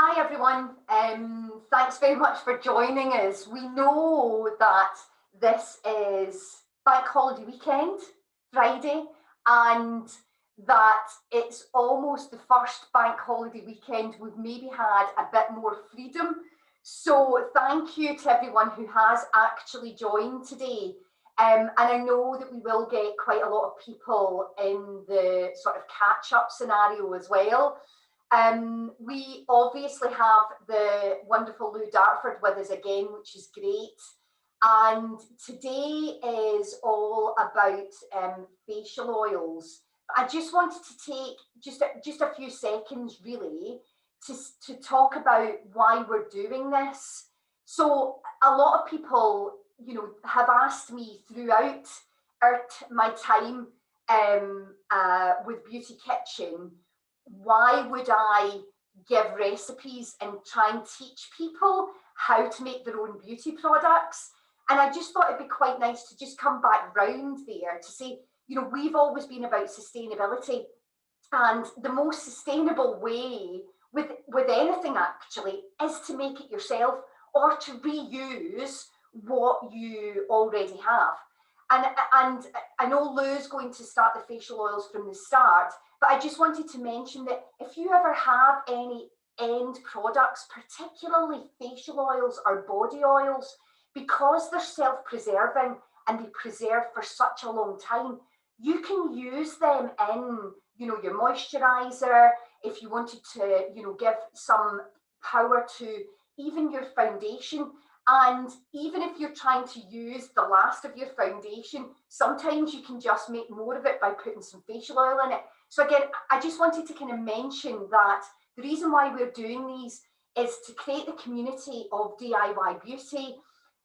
Hi everyone, thanks very much for joining us. We know that this is bank holiday weekend, Friday, and that it's almost the first bank holiday weekend we've maybe had a bit more freedom. So thank you to everyone who has actually joined today. And I know that we will get quite a lot of people in the sort of catch-up scenario as well. We obviously have the wonderful Lou Dartford with us again, which is great. And today is all about facial oils. I just wanted to take just a few seconds really to talk about why we're doing this. So a lot of people, have asked me throughout my time with Beauty Kitchen, why would I give recipes and try and teach people how to make their own beauty products? And I just thought it'd be quite nice to just come back round there to say, we've always been about sustainability, and the most sustainable way with anything actually is to make it yourself or to reuse what you already have. And I know Lou's going to start the facial oils from the start, but I just wanted to mention that if you ever have any end products, particularly facial oils or body oils, because they're self-preserving and they preserve for such a long time, you can use them in, your moisturizer. If you wanted to, give some power to even your foundation. And even if you're trying to use the last of your foundation, sometimes you can just make more of it by putting some facial oil in it. So again, I just wanted to kind of mention that the reason why we're doing these is to create the community of DIY beauty.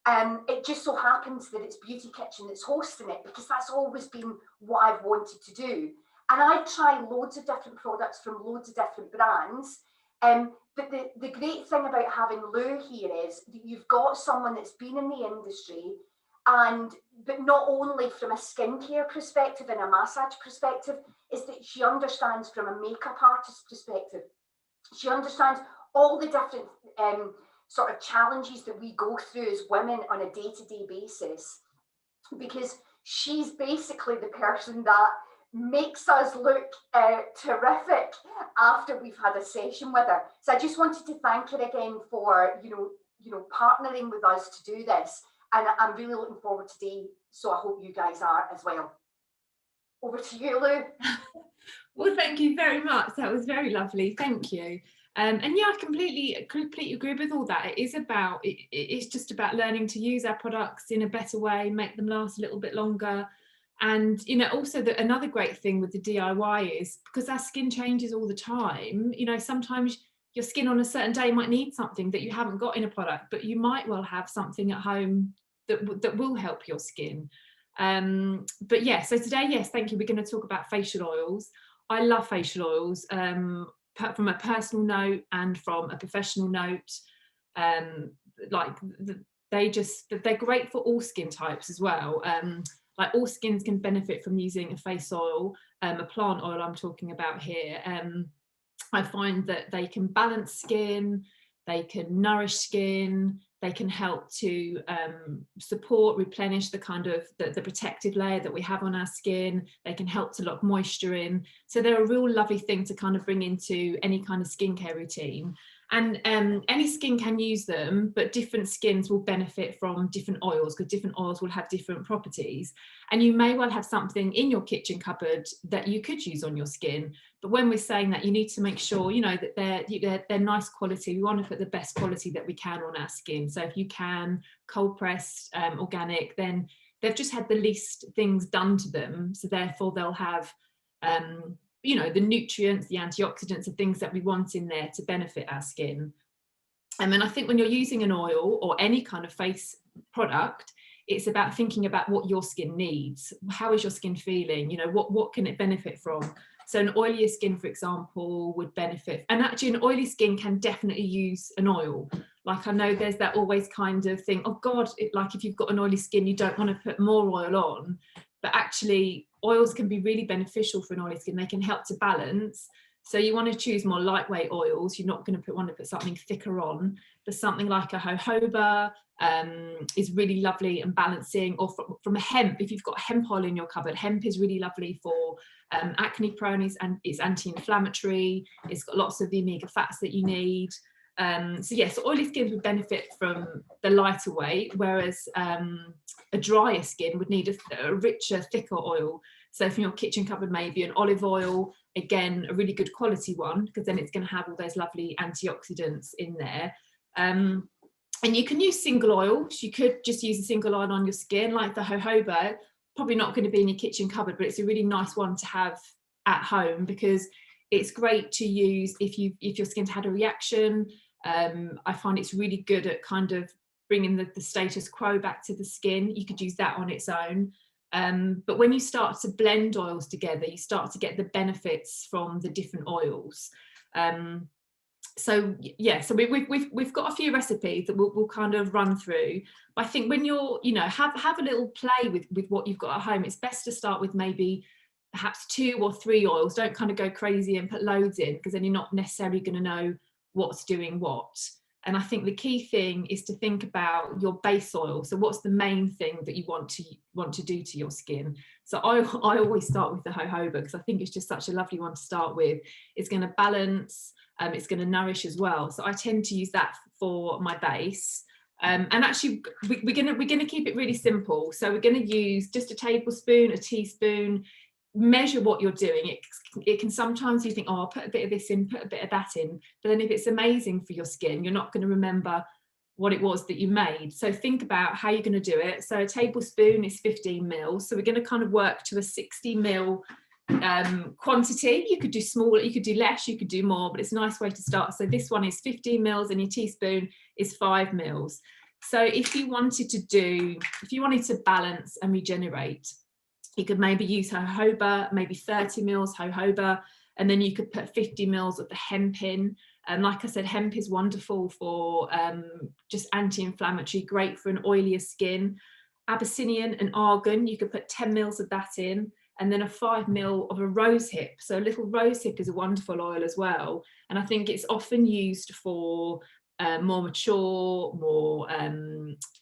It just so happens that it's Beauty Kitchen that's hosting it, because that's always been what I've wanted to do. And I try loads of different products from loads of different brands. But the great thing about having Lou here is that you've got someone that's been in the industry, but not only from a skincare perspective and a massage perspective, is that she understands from a makeup artist perspective. She understands all the different sort of challenges that we go through as women on a day-to-day basis, because she's basically the person that makes us look terrific after we've had a session with her. So I just wanted to thank her again for partnering with us to do this, and I'm really looking forward today. So I hope you guys are as well. Over to you, Lou. Well, thank you very much. That was very lovely. Thank you. And yeah, I completely agree with all that. It's just about learning to use our products in a better way, make them last a little bit longer. And also another great thing with the DIY is because our skin changes all the time. Sometimes your skin on a certain day might need something that you haven't got in a product, but you might well have something at home that will help your skin. But yeah, so today, yes, thank you. We're going to talk about facial oils. I love facial oils. From a personal note and from a professional note, they're great for all skin types as well. Like all skins can benefit from using a face oil, a plant oil I'm talking about here. I find that they can balance skin, they can nourish skin, they can help to support, replenish the kind of the protective layer that we have on our skin. They can help to lock moisture in. So they're a real lovely thing to kind of bring into any kind of skincare routine. And any skin can use them, but different skins will benefit from different oils, because different oils will have different properties. And you may well have something in your kitchen cupboard that you could use on your skin. But when we're saying that, you need to make sure, that they're nice quality. We want to put the best quality that we can on our skin. So if you can, cold pressed, organic, then they've just had the least things done to them. So therefore they'll have the nutrients, the antioxidants, the things that we want in there to benefit our skin. And then I think when you're using an oil or any kind of face product, it's about thinking about what your skin needs. How is your skin feeling? What can it benefit from? So an oilier skin, for example, would benefit. And actually an oily skin can definitely use an oil. Like I know there's that always kind of thing, oh God, like if you've got an oily skin, you don't want to put more oil on. But actually oils can be really beneficial for an oily skin. They can help to balance. So you want to choose more lightweight oils. You're not going to want to put something thicker on, but something like a jojoba is really lovely and balancing. Or from a hemp, if you've got hemp oil in your cupboard, hemp is really lovely for acne prone, and it's anti-inflammatory. It's got lots of the omega fats that you need. So yes, oily skins would benefit from the lighter weight, whereas a drier skin would need a richer, thicker oil. So from your kitchen cupboard, maybe an olive oil, again, a really good quality one, because then it's going to have all those lovely antioxidants in there. And you can use single oils. You could just use a single oil on your skin, like the jojoba. Probably not going to be in your kitchen cupboard, but it's a really nice one to have at home, because it's great to use if your skin's had a reaction. I find it's really good at kind of bringing the status quo back to the skin. You could use that on its own. But when you start to blend oils together, you start to get the benefits from the different oils. So yeah, so we've got a few recipes that we'll kind of run through. But I think when you're, have a little play with what you've got at home, it's best to start with maybe perhaps 2 or 3 oils. Don't kind of go crazy and put loads in, because then you're not necessarily going to know what's doing what. And I think the key thing is to think about your base oil. So what's the main thing that you want to do to your skin? So I always start with the jojoba, because I think it's just such a lovely one to start with. It's going to balance, it's going to nourish as well. So I tend to use that for my base. And actually, we're gonna keep it really simple. So we're going to use just a tablespoon, a teaspoon. Measure what you're doing. It can sometimes you think, oh, I'll put a bit of this in, put a bit of that in, but then if it's amazing for your skin, you're not going to remember what it was that you made. So think about how you're going to do it. So a tablespoon is 15 mils. So we're going to kind of work to a 60 mil quantity. You could do smaller, you could do less, you could do more, but it's a nice way to start. So this one is 15 mils and your teaspoon is 5 mils. So if you wanted to balance and regenerate, you could maybe use jojoba, maybe 30 mils jojoba, and then you could put 50 mils of the hemp in. And like I said, hemp is wonderful for just anti-inflammatory, great for an oilier skin. Abyssinian and argan, you could put 10 mils of that in, and then a 5 mil of a rose hip. So a little rose hip is a wonderful oil as well. And I think it's often used for more mature, more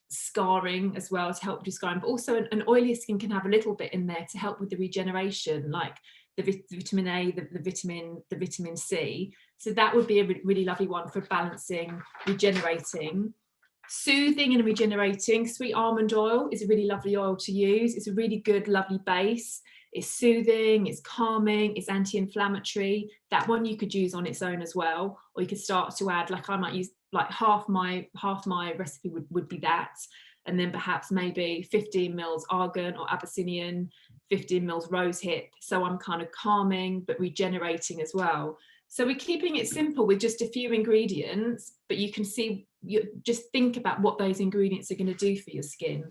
scarring as well, to help with scarring, but also an oilier skin can have a little bit in there to help with the regeneration, like the vitamin A, the vitamin C. So that would be a really lovely one for balancing, regenerating. Soothing and regenerating, sweet almond oil is a really lovely oil to use. It's a really good, lovely base. It's soothing, it's calming, it's anti-inflammatory. That one you could use on its own as well, or you could start to add, like I might use like half my recipe would be that, and then perhaps maybe 15 mils argan or Abyssinian, 15 mils rose hip. So I'm kind of calming but regenerating as well. So we're keeping it simple with just a few ingredients, but you can see, you just think about what those ingredients are going to do for your skin.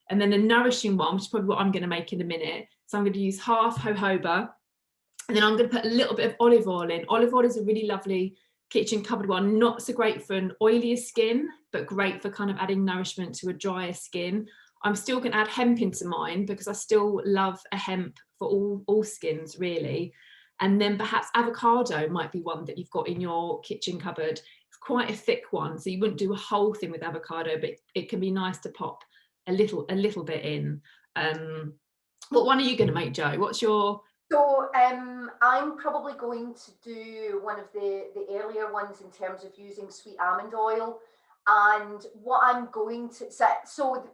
And then the nourishing one, which is probably what I'm going to make in a minute. So I'm going to use half jojoba, and then I'm going to put a little bit of olive oil in. Olive oil is a really lovely kitchen cupboard one, not so great for an oilier skin, but great for kind of adding nourishment to a drier skin. I'm still going to add hemp into mine, because I still love a hemp for all skins really. And then perhaps avocado might be one that you've got in your kitchen cupboard. It's quite a thick one, so you wouldn't do a whole thing with avocado, but it can be nice to pop a little bit in. What one are you going to make, Jo? What's your... So I'm probably going to do one of the earlier ones in terms of using sweet almond oil. And what I'm going to so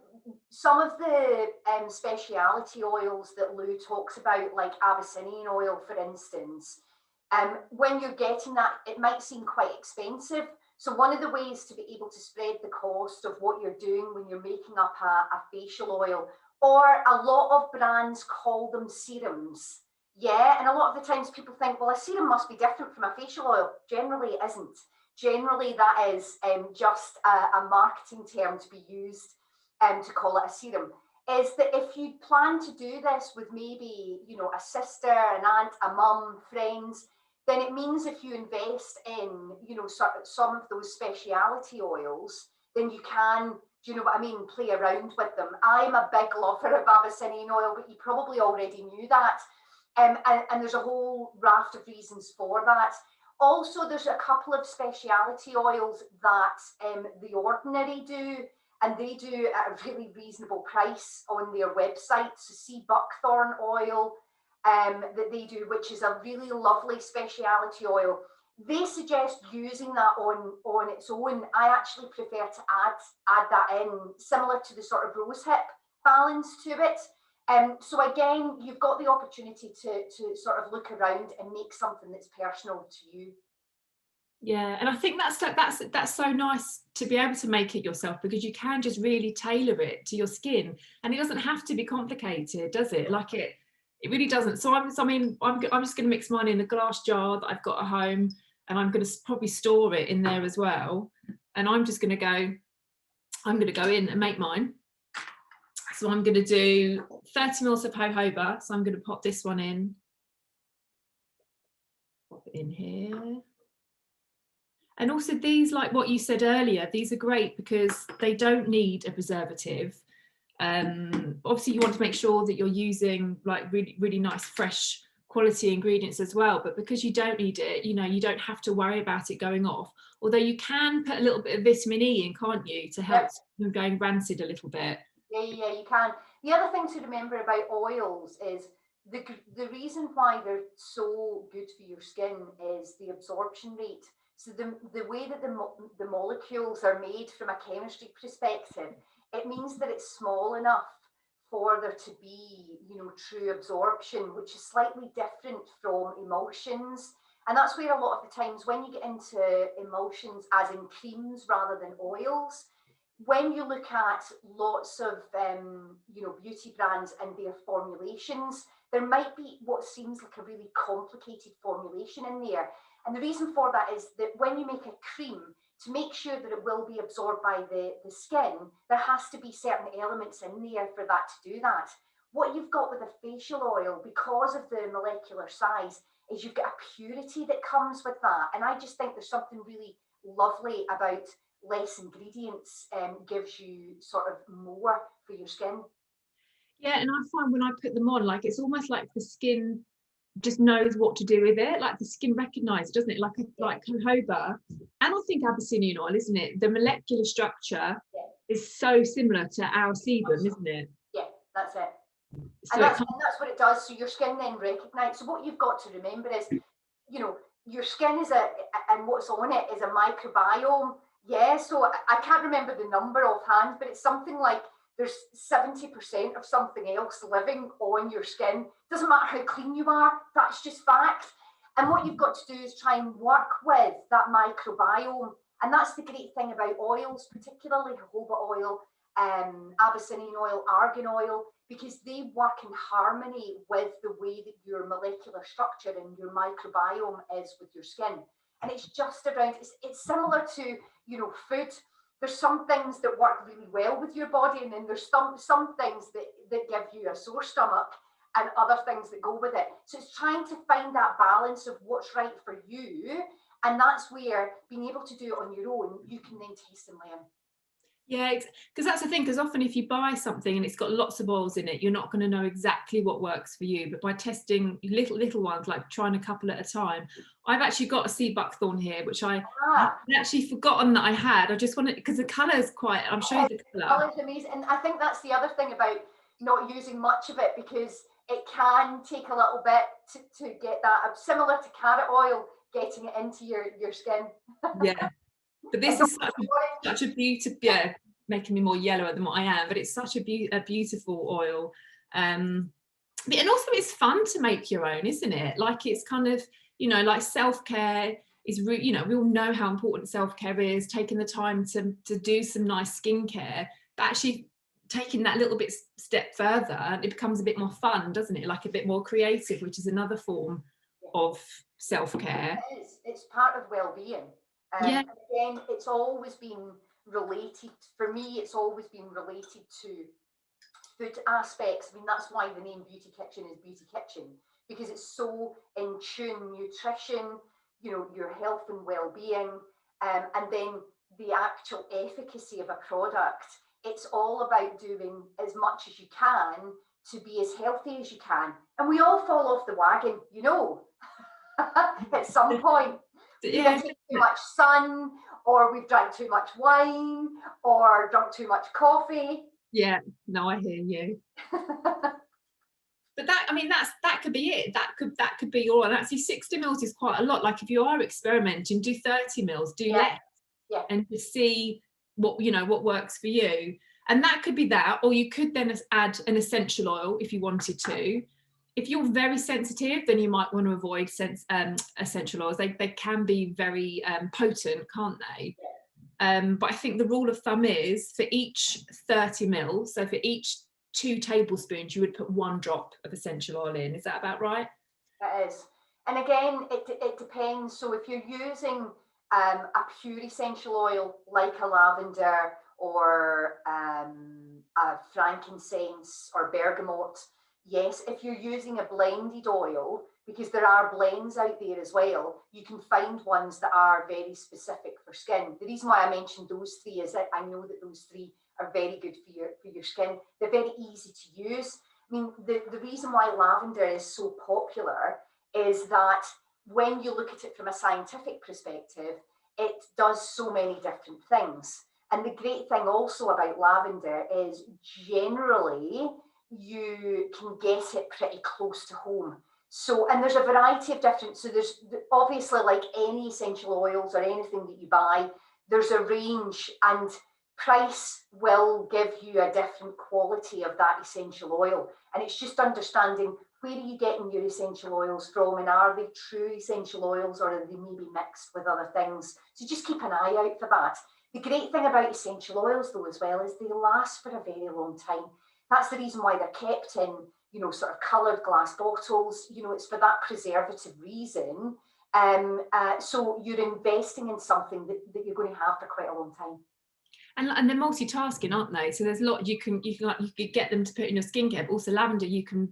some of the speciality oils that Lou talks about, like Abyssinian oil, for instance, when you're getting that, it might seem quite expensive. So one of the ways to be able to spread the cost of what you're doing when you're making up a facial oil, or a lot of brands call them serums. Yeah, and a lot of the times people think, well, a serum must be different from a facial oil. Generally, it isn't. Generally, that is just a marketing term to be used to call it a serum. Is that if you plan to do this with maybe, a sister, an aunt, a mum, friends, then it means if you invest in, some of those speciality oils, then you can, do you know what I mean, play around with them. I'm a big lover of Abyssinian oil, but you probably already knew that. And there's a whole raft of reasons for that. Also, there's a couple of speciality oils that The Ordinary do, and they do at a really reasonable price on their website. So sea buckthorn oil that they do, which is a really lovely speciality oil. They suggest using that on its own. I actually prefer to add that in, similar to the sort of rosehip balance to it. So again, you've got the opportunity to sort of look around and make something that's personal to you. Yeah, and I think that's so nice to be able to make it yourself, because you can just really tailor it to your skin, and it doesn't have to be complicated, does it? Like it really doesn't. So I'm just going to mix mine in a glass jar that I've got at home, and I'm going to probably store it in there as well. And I'm going to go in and make mine. So I'm going to do 30 mils of jojoba. So I'm going to pop this one in. Pop it in here. And also these, like what you said earlier, these are great because they don't need a preservative. Obviously you want to make sure that you're using like really, really nice, fresh quality ingredients as well. But because you don't need it, you don't have to worry about it going off. Although you can put a little bit of vitamin E in, can't you, to help them going rancid a little bit. Yeah, you can. The other thing to remember about oils is the reason why they're so good for your skin is the absorption rate. So the way that the molecules are made from a chemistry perspective, it means that it's small enough for there to be, true absorption, which is slightly different from emulsions. And that's where a lot of the times when you get into emulsions, as in creams rather than oils, when you look at lots of beauty brands and their formulations, there might be what seems like a really complicated formulation in there. And the reason for that is that when you make a cream, to make sure that it will be absorbed by the skin, there has to be certain elements in there for that to do that. What you've got with a facial oil, because of the molecular size, is you've got a purity that comes with that. And I just think there's something really lovely about less ingredients, gives you sort of more for your skin. Yeah, and I find when I put them on, like it's almost like the skin just knows what to do with it. Like the skin recognizes, doesn't it? Like jojoba, and I think Abyssinian oil, isn't it? The molecular structure is so similar to our sebum, isn't it? Yeah, that's it. So and that's what it does. So your skin then recognizes. So what you've got to remember is, your skin is and what's on it is a microbiome. Yeah, so I can't remember the number offhand, but it's something like there's 70% of something else living on your skin. Doesn't matter how clean you are, that's just fact. And what you've got to do is try and work with that microbiome. And that's the great thing about oils, particularly jojoba oil, Abyssinian oil, argan oil, because they work in harmony with the way that your molecular structure and your microbiome is with your skin. And it's just around, it's similar to, food. There's some things that work really well with your body, and then there's some things that give you a sore stomach, and other things that go with it. So it's trying to find that balance of what's right for you. And that's where being able to do it on your own, you can then taste and learn. Yeah, because that's the thing, because often if you buy something and it's got lots of oils in it, you're not going to know exactly what works for you. But by testing little ones, like trying a couple at a time, I've actually got a sea buckthorn here, which I had actually forgotten that I had. I just wanted, because the colour is quite, I'm showing you the colour. The colour's amazing. And I think that's the other thing about not using much of it, because it can take a little bit to get that, similar to carrot oil, getting it into your skin. Yeah. But this is such a beautiful, making me more yellower than what I am, but it's such a beautiful oil. And also it's fun to make your own, isn't it? Like it's kind of, like self-care is, we all know how important self-care is, taking the time to do some nice skincare, but actually taking that little bit step further, it becomes a bit more fun, doesn't it? Like a bit more creative, which is another form of self-care. It is. It's part of well-being. Again, it's always been related, for me, it's always been related to food aspects. I mean, that's why the name Beauty Kitchen is Beauty Kitchen, because it's so in tune, nutrition, your health and well-being, and then the actual efficacy of a product. It's all about doing as much as you can to be as healthy as you can. And we all fall off the wagon, you know, at some point. We've either taken too much sun, or we've drank too much wine, or drunk too much coffee. Yeah, no, I hear you. But that, I mean, that could be it. That could be all. And actually 60 mils is quite a lot. Like if you are experimenting, do 30 mils, do less, and to see what, you know, what works for you. And that could be that, or you could then add an essential oil if you wanted to. If you're very sensitive, then you might want to avoid essential oils. They can be very potent, can't they? But I think the rule of thumb is for each 30 mils, so for each 2 tablespoons, you would put 1 drop of essential oil in. Is that about right? It is. And again, it depends. So if you're using a pure essential oil like a lavender or a frankincense or bergamot, yes. If you're using a blended oil, because there are blends out there as well, you can find ones that are very specific for skin. The reason why I mentioned those 3 is that I know that those 3 are very good for your skin. They're very easy to use. I mean, the reason why lavender is so popular is that when you look at it from a scientific perspective, it does so many different things. And the great thing also about lavender is generally you can get it pretty close to home. So, and there's a variety of different, so there's obviously, like any essential oils or anything that you buy, there's a range, and price will give you a different quality of that essential oil. And it's just understanding, where are you getting your essential oils from, and are they true essential oils, or are they maybe mixed with other things? So just keep an eye out for that. The great thing about essential oils though as well is they last for a very long time. That's the reason why they're kept in, you know, sort of coloured glass bottles. You know, it's for that preservative reason. So you're investing in something that you're going to have for quite a long time. And they're multitasking, aren't they? So there's a lot you could get them to put in your skincare, but also lavender you can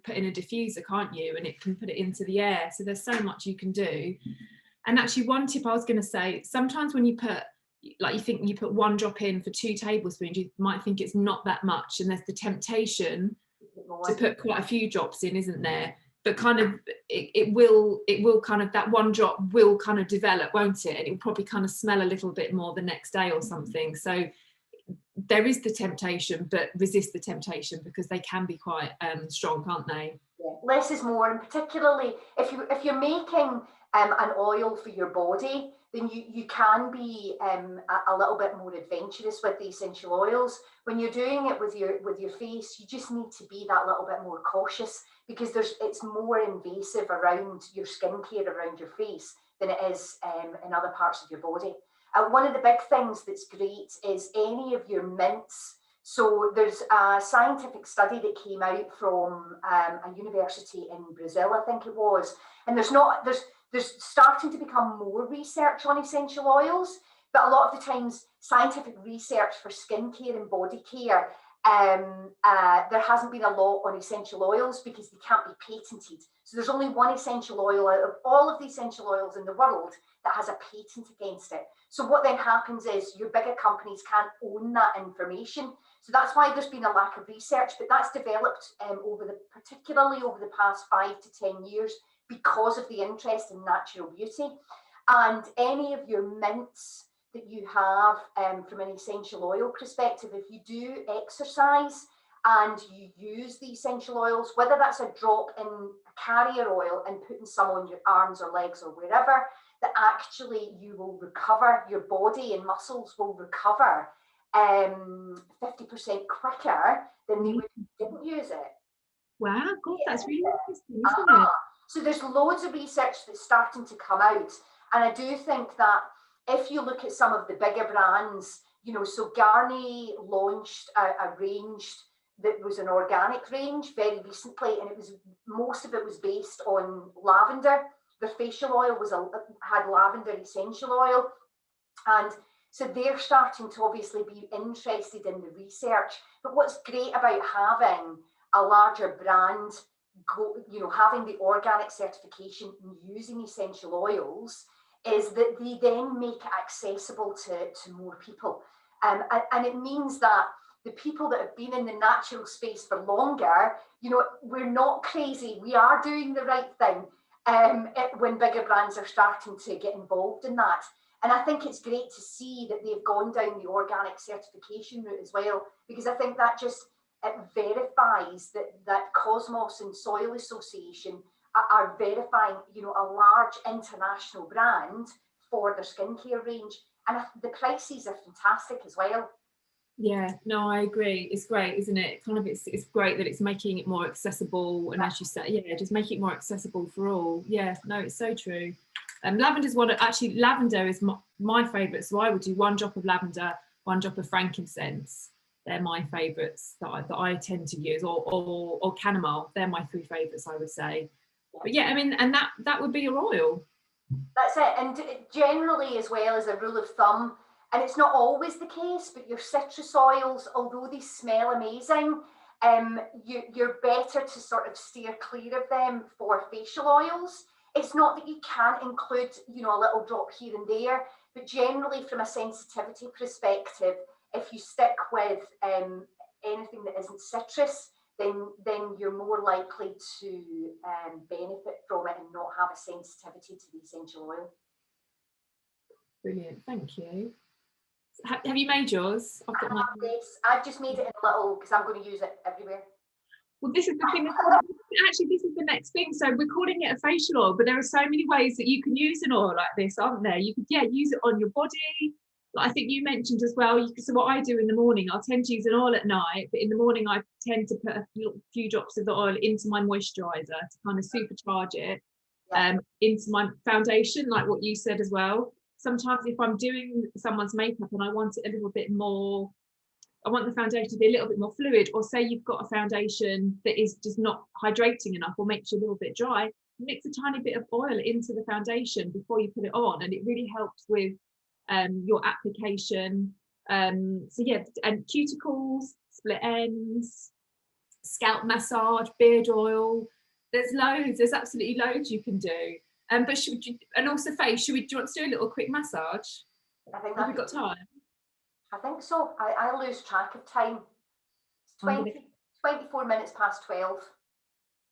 put in a diffuser, can't you? And it can put it into the air. So there's so much you can do. And actually, one tip I was going to say, sometimes when you put, like, you think you put 1 drop in for 2 tablespoons, you might think it's not that much, and there's the temptation to put quite a few drops in, isn't there? But kind of it will kind of, that 1 drop will kind of develop, won't it? And it will probably kind of smell a little bit more the next day or something. So there is the temptation, but resist the temptation, because they can be quite strong, can't they? Yeah. Less is more, and particularly if you're making an oil for your body, then you can be a little bit more adventurous with the essential oils. When you're doing it with your face, you just need to be that little bit more cautious, because it's more invasive around your skincare, around your face, than it is in other parts of your body. One of the big things that's great is any of your mints. So there's a scientific study that came out from a university in Brazil, I think it was, and there's starting to become more research on essential oils, but a lot of the times scientific research for skincare and body care, there hasn't been a lot on essential oils because they can't be patented. So there's only one essential oil out of all of the essential oils in the world that has a patent against it. So what then happens is your bigger companies can't own that information. So that's why there's been a lack of research, but that's developed particularly over the past 5 to 10 years because of the interest in natural beauty. And any of your mints that you have from an essential oil perspective, if you do exercise and you use the essential oils, whether that's a drop in a carrier oil and putting some on your arms or legs or wherever, that actually you will recover, your body and muscles will recover 50% quicker than they would if you didn't use it. Wow, God, that's really interesting, isn't it? So there's loads of research that's starting to come out. And I do think that if you look at some of the bigger brands, you know, so Garnier launched a range that was an organic range very recently, and most of it was based on lavender. Their facial oil had lavender essential oil. And so they're starting to obviously be interested in the research. But what's great about having a larger brand, having the organic certification and using essential oils, is that they then make it accessible to more people. And it means that the people that have been in the natural space for longer, you know, we're not crazy. We are doing the right thing when bigger brands are starting to get involved in that. And I think it's great to see that they've gone down the organic certification route as well, because I think that just it verifies that Cosmos and Soil Association are verifying, you know, a large international brand for their skincare range. And the prices are fantastic as well. Yeah, no, I agree. It's great, isn't it? Kind of, it's great that it's making it more accessible, and as you say, yeah, just make it more accessible for all. Yeah, no, it's so true. Lavender is lavender is my favourite. So I would do 1 drop of lavender, 1 drop of frankincense. They're my favourites that I tend to use, or chamomile. They're my 3 favourites, I would say. But yeah, I mean, and that would be your oil. That's it. And generally, as well, as a rule of thumb, and it's not always the case, but your citrus oils, although they smell amazing, you're better to sort of steer clear of them for facial oils. It's not that you can't include, you know, a little drop here and there, but generally from a sensitivity perspective, if you stick with anything that isn't citrus, then you're more likely to benefit from it and not have a sensitivity to the essential oil. Brilliant, thank you. Have you made yours? I've just made it in a little, because I'm going to use it everywhere. Well, this is the thing. Actually, this is the next thing. So we're calling it a facial oil, but there are so many ways that you can use an oil like this, aren't there? You could, use it on your body. Like I think you mentioned as well. So what I do in the morning, I'll tend to use an oil at night, but in the morning I tend to put a few drops of the oil into my moisturizer to kind of supercharge it into my foundation, like what you said as well. Sometimes if I'm doing someone's makeup and I want it a little bit more, I want the foundation to be a little bit more fluid, or say you've got a foundation that is just not hydrating enough or makes you a little bit dry, mix a tiny bit of oil into the foundation before you put it on, and it really helps with your application. So yeah, and cuticles, split ends, scalp massage, beard oil. There's absolutely loads you can do. But and also face, do you want to do a little quick massage? I think have we got time? I think so. I lose track of time. It's 24 minutes past 12.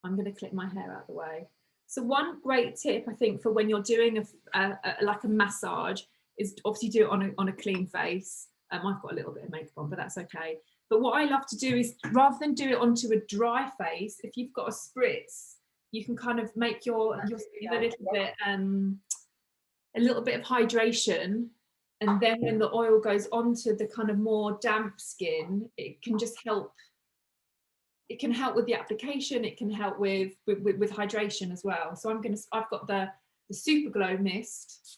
I'm going to clip my hair out of the way. So one great tip, I think, for when you're doing like a massage is obviously do it on a clean face. I've got a little bit of makeup on, but that's okay. But what I love to do is, rather than do it onto a dry face, if you've got a spritz, you can kind of make your skin a little bit of hydration, and then when the oil goes onto the kind of more damp skin, it can just help. It can help with the application. It can help with hydration as well. So I've got the Super Glow Mist.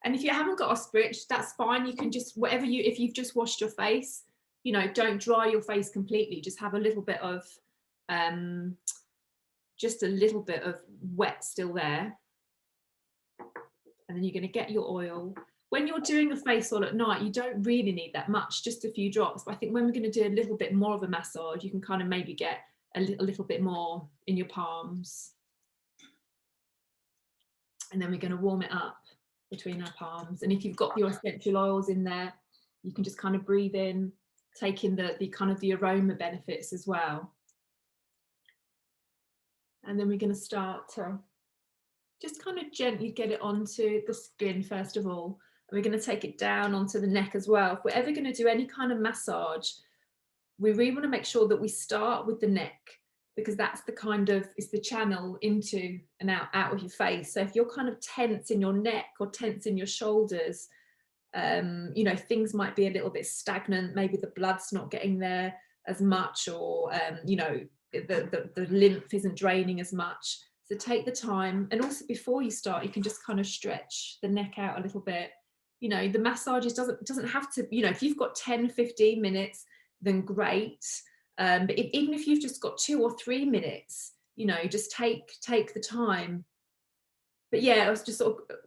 And if you haven't got a spritz, that's fine. You can just, if you've just washed your face, you know, don't dry your face completely. Just have a little bit of, wet still there. And then you're going to get your oil. When you're doing a face oil at night, you don't really need that much, just a few drops. But I think when we're going to do a little bit more of a massage, you can kind of maybe get a little bit more in your palms. And then we're going to warm it up between our palms. And if you've got your essential oils in there, you can just kind of breathe in, take in the kind of the aroma benefits as well. And then we're going to start to just kind of gently get it onto the skin first of all. And we're going to take it down onto the neck as well. If we're ever going to do any kind of massage, we really want to make sure that we start with the neck, because that's it's the channel into and out of your face. So if you're kind of tense in your neck or tense in your shoulders, you know, things might be a little bit stagnant. Maybe the blood's not getting there as much, or you know, the lymph isn't draining as much. So take the time, and also before you start, you can just kind of stretch the neck out a little bit. You know, the massages doesn't have to, you know, if you've got 10-15 minutes, then great. But even if you've just got 2 or 3 minutes, you know, just take the time. But yeah, I was just sort of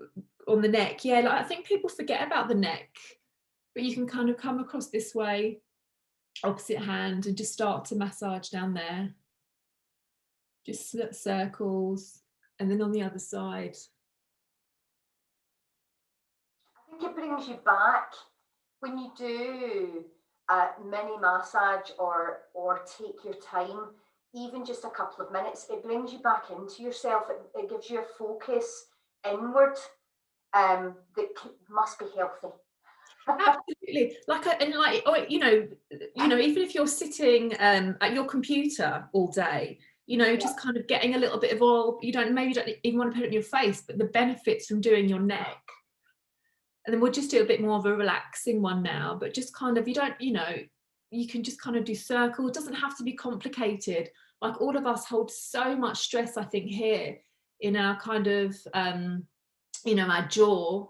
on the neck. Yeah, like I think people forget about the neck, but you can kind of come across this way, opposite hand, and just start to massage down there. Just circles, and then on the other side. I think it brings you back when you do a mini massage or take your time, even just a couple of minutes, it brings you back into yourself. It gives you a focus inward that must be healthy. Absolutely. Even if you're sitting at your computer all day, just kind of getting a little bit of oil, maybe you don't even want to put it on your face, but the benefits from doing your neck. And then we'll just do a bit more of a relaxing one now, but just kind of, you can just kind of do circles. It doesn't have to be complicated. Like, all of us hold so much stress, I think, here in our kind of, our jaw.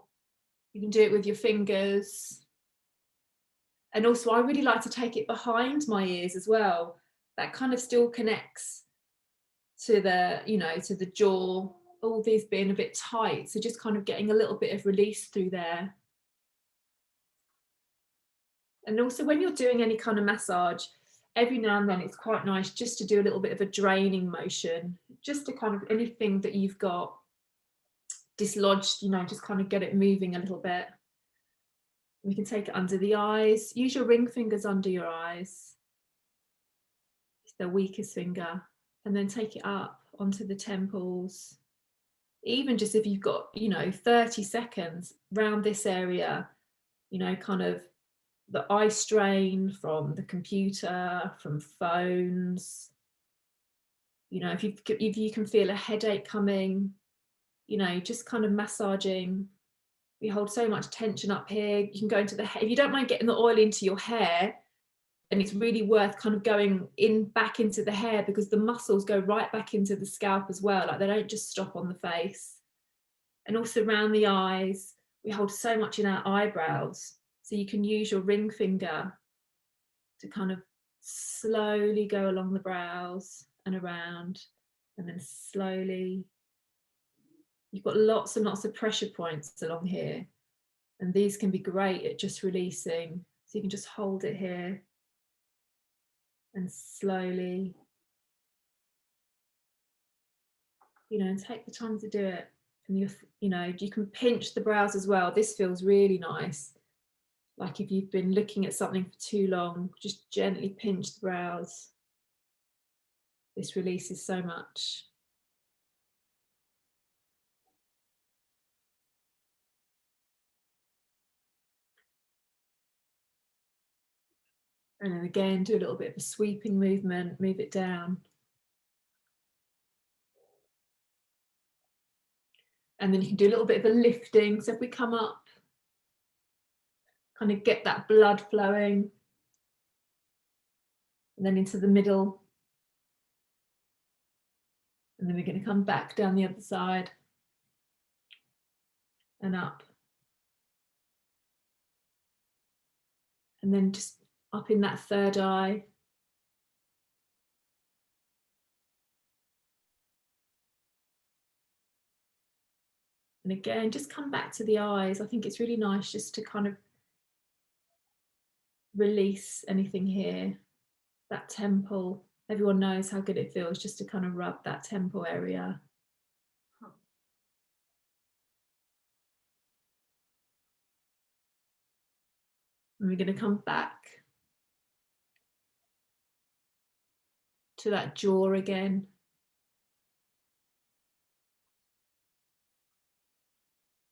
You can do it with your fingers. And also, I really like to take it behind my ears as well. That kind of still connects to to the jaw, all these being a bit tight. So just kind of getting a little bit of release through there. And also, when you're doing any kind of massage, every now and then it's quite nice just to do a little bit of a draining motion, just to kind of anything that you've got dislodged, just kind of get it moving a little bit. We can take it under the eyes. Use your ring fingers under your eyes. It's the weakest finger. And then take it up onto the temples. Even just if you've got, 30 seconds round this area, kind of the eye strain from the computer, from phones. If you can feel a headache coming, just kind of massaging. We hold so much tension up here. You can go into the hair. If you don't mind getting the oil into your hair, and it's really worth kind of going back into the hair, because the muscles go right back into the scalp as well. Like, they don't just stop on the face. And also around the eyes, we hold so much in our eyebrows. So you can use your ring finger to kind of slowly go along the brows and around, and then slowly. You've got lots and lots of pressure points along here, and these can be great at just releasing. So you can just hold it here and slowly, and take the time to do it. And you can pinch the brows as well. This feels really nice. Like, if you've been looking at something for too long, just gently pinch the brows. This releases so much. And then again, do a little bit of a sweeping movement, move it down. And then you can do a little bit of a lifting. So if we come up, kind of get that blood flowing. And then into the middle. And then we're going to come back down the other side. And up. And then just up in that third eye. And again, just come back to the eyes. I think it's really nice just to kind of release anything here. That temple. Everyone knows how good it feels just to kind of rub that temple area. And we're going to come back to that jaw again.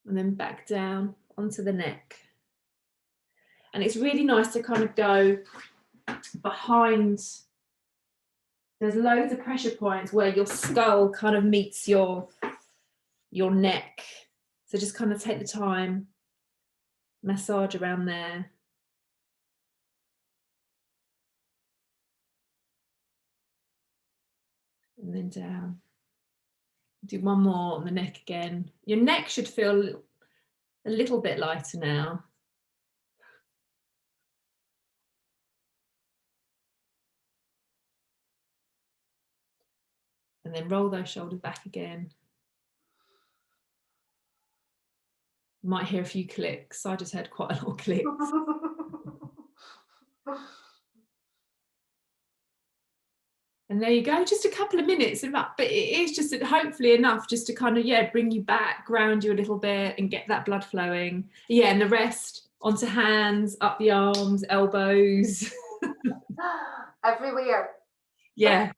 And then back down onto the neck. And it's really nice to kind of go behind. There's loads of pressure points where your skull kind of meets your neck. So just kind of take the time, massage around there. And then down. Do one more on the neck again. Your neck should feel a little bit lighter now. And then roll those shoulders back again. You might hear a few clicks. I just heard quite a lot of clicks. And there you go, just a couple of minutes of that, but it is just hopefully enough just to kind of, bring you back, ground you a little bit and get that blood flowing. Yeah, and the rest, onto hands, up the arms, elbows. Everywhere. Yeah.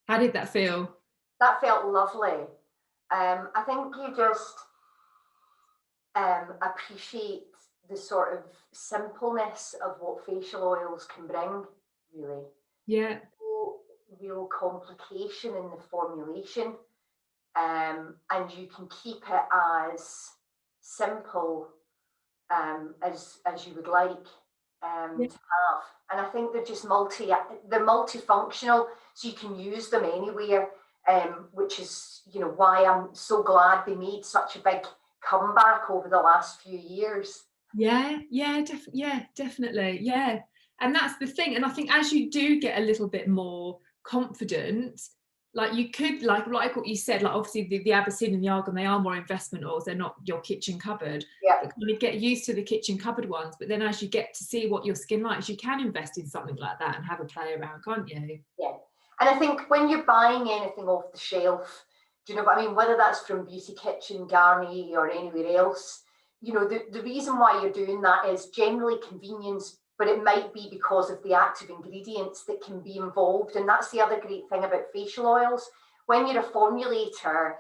How did that feel? That felt lovely. I think you just appreciate the sort of simpleness of what facial oils can bring, really. Yeah. No real complication in the formulation, and you can keep it as simple as you would like Yeah. to have. And I think they're multifunctional, so you can use them anywhere, which is why I'm so glad they made such a big comeback over the last few years. Yeah, definitely. Yeah. And that's the thing. And I think as you do get a little bit more confident, like you could, like what you said, like obviously the Abyssinian and the Argan, they are more investment oils, they're not your kitchen cupboard. Yeah. But kind of get used to the kitchen cupboard ones. But then as you get to see what your skin likes, you can invest in something like that and have a play around, can't you? Yeah. And I think when you're buying anything off the shelf, do you know what I mean? Whether that's from Beauty Kitchen, Garnier, or anywhere else, the reason why you're doing that is generally convenience, but it might be because of the active ingredients that can be involved. And that's the other great thing about facial oils. When you're a formulator,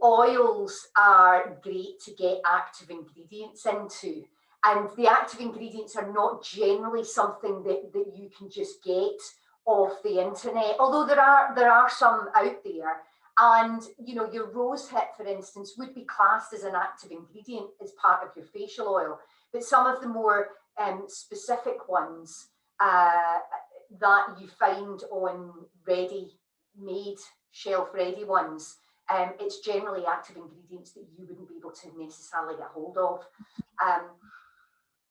oils are great to get active ingredients into. And the active ingredients are not generally something that you can just get off the internet, although there are some out there. And your rose hip, for instance, would be classed as an active ingredient as part of your facial oil. But some of the more specific ones that you find on ready-made, shelf-ready ones, it's generally active ingredients that you wouldn't be able to necessarily get hold of.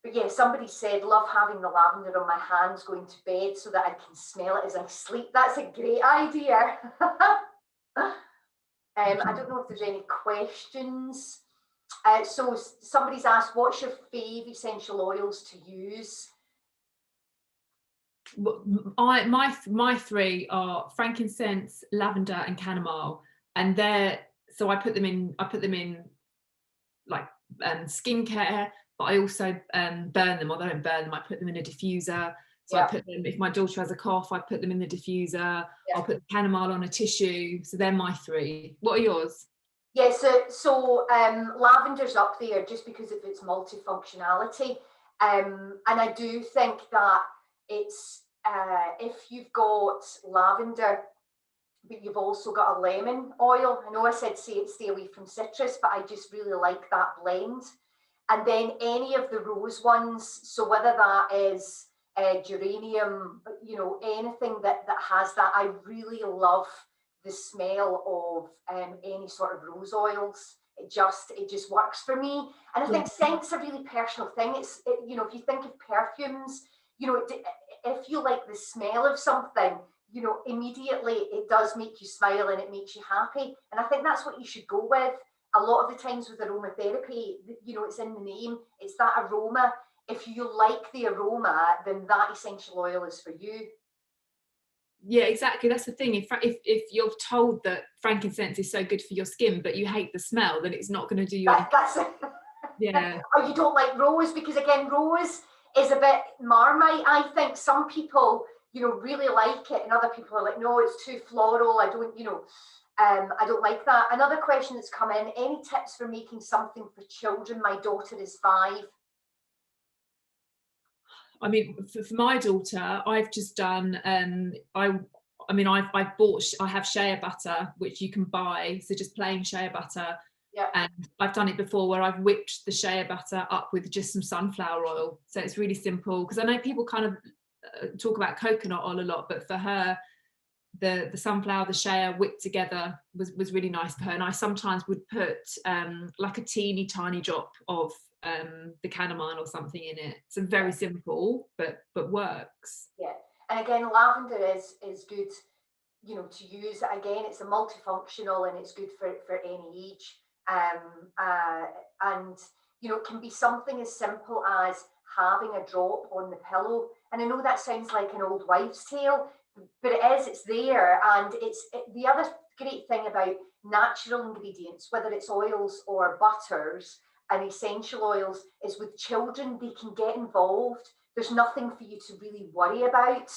But yeah, somebody said, love having the lavender on my hands going to bed so that I can smell it as I sleep. That's a great idea. I don't know if there's any questions. So somebody's asked, what's your fave essential oils to use? My three are frankincense, lavender, and chamomile, and so I put them in like skincare, but I also burn them. Although I don't burn them, I put them in a diffuser. So I put them, if my daughter has a cough, I put them in the diffuser. I'll put the chamomile on a tissue. So they're my three. What are yours? Yeah, so lavender's up there just because of its multifunctionality. And I do think that it's if you've got lavender, but you've also got a lemon oil. I know I said stay away from citrus, but I just really like that blend. And then any of the rose ones, so whether that is geranium, anything that has that, I really love the smell of any sort of rose oils. It just works for me. And I think scent's a really personal thing. If you think of perfumes, if you like the smell of something, immediately it does make you smile and it makes you happy. And I think that's what you should go with. A lot of the times with aromatherapy, it's in the name, it's that aroma. If you like the aroma, then that essential oil is for you. Yeah, exactly. That's the thing. If you're told that frankincense is so good for your skin, but you hate the smell, then it's not going to do you any good. Yeah. Or you don't like rose, because again, rose is a bit Marmite. I think some people, really like it, and other people are like, no, it's too floral. I don't like that. Another question that's come in, any tips for making something for children? My daughter is 5. I mean, for my daughter, I've just done, I have shea butter, which you can buy. So just plain shea butter. Yeah. And I've done it before where I've whipped the shea butter up with just some sunflower oil. So it's really simple, because I know people kind of talk about coconut oil a lot, but for her, the sunflower, the shea whipped together was really nice for her. And I sometimes would put like a teeny tiny drop of the chamomile or something in it. So very simple, but works. Yeah, and again, lavender is good, to use. Again, it's a multifunctional and it's good for any age. And it can be something as simple as having a drop on the pillow. And I know that sounds like an old wives' tale, but it's there. And the other great thing about natural ingredients, whether it's oils or butters and essential oils, is with children, they can get involved. There's nothing for you to really worry about.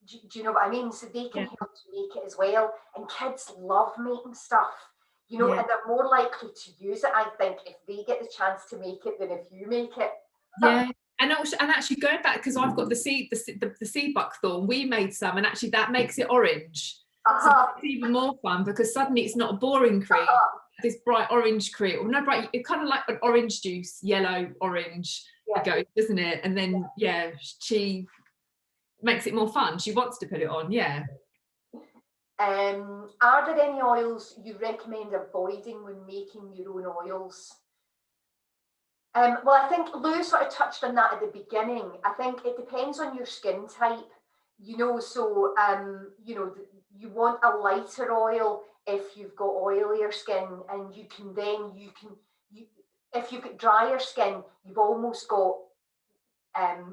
Do you know what I mean? So they can help to make it as well. And kids love making stuff, and they're more likely to use it, I think, if they get the chance to make it than if you make it. Yeah. And actually going back, because I've got the sea buckthorn, we made some, and actually that makes it orange. So it's even more fun, because suddenly it's not a boring cream. This bright orange cream, or no, bright, it's kind of like an orange juice, yellow, orange, it goes, doesn't it? And then she makes it more fun. She wants to put it on. Are there any oils you recommend avoiding when making your own oils? Well, I think Lou sort of touched on that at the beginning. I think it depends on your skin type, so, you want a lighter oil if you've got oilier skin, and if you've got drier skin, you've almost got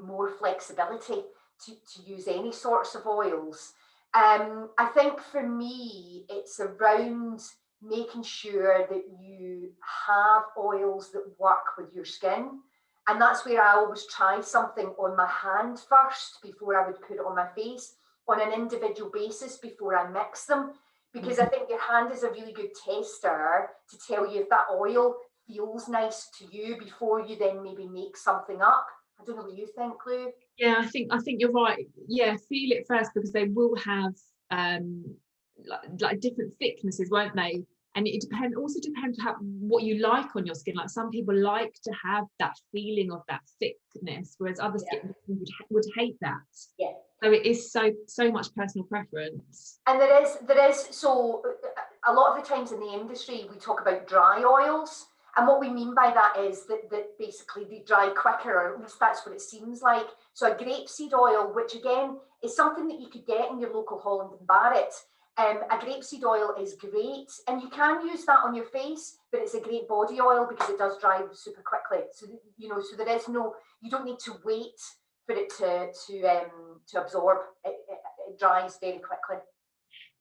more flexibility to use any sorts of oils. I think for me, it's around making sure that you have oils that work with your skin. And that's where I always try something on my hand first before I would put it on my face, on an individual basis before I mix them. Because I think your hand is a really good tester to tell you if that oil feels nice to you before you then maybe make something up. I don't know what you think, Lou. Yeah, I think you're right. Yeah, feel it first, because they will have like different thicknesses, won't they? And it also depends what you like on your skin. Like, some people like to have that feeling of that thickness, whereas other skin would hate that. Yeah. So it is so much personal preference. And there is so a lot of the times in the industry we talk about dry oils, and what we mean by that is that basically they dry quicker, or at least that's what it seems like. So a grapeseed oil, which again is something that you could get in your local Holland and Barrett. A grapeseed oil is great, and you can use that on your face, but it's a great body oil because it does dry super quickly. So so there is you don't need to wait for it to absorb. It dries very quickly.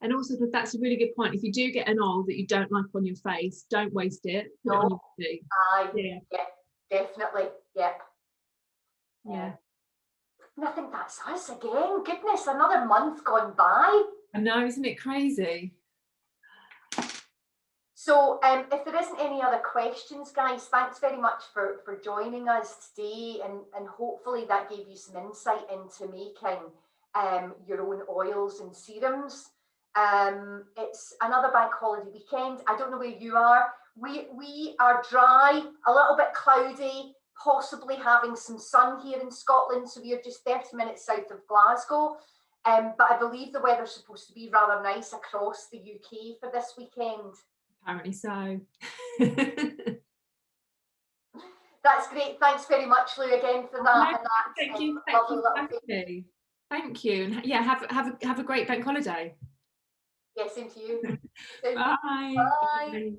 And also, that's a really good point. If you do get an oil that you don't like on your face, don't waste it. Put it on your body. Yeah, definitely. Yeah. Yeah. And I think that's us again. Goodness, another month gone by. I know, isn't it crazy? So if there isn't any other questions, guys, thanks very much for joining us today, and hopefully that gave you some insight into making your own oils and serums. It's another bank holiday weekend. I don't know where you are. We are dry, a little bit cloudy, possibly having some sun here in Scotland. So we are just 30 minutes south of Glasgow. But I believe the weather's supposed to be rather nice across the UK for this weekend. Apparently so. That's great. Thanks very much, Lou, again for that. No, thank you. Thank you. And yeah, have a great bank holiday. Yeah, same to you. Bye. Bye. Bye.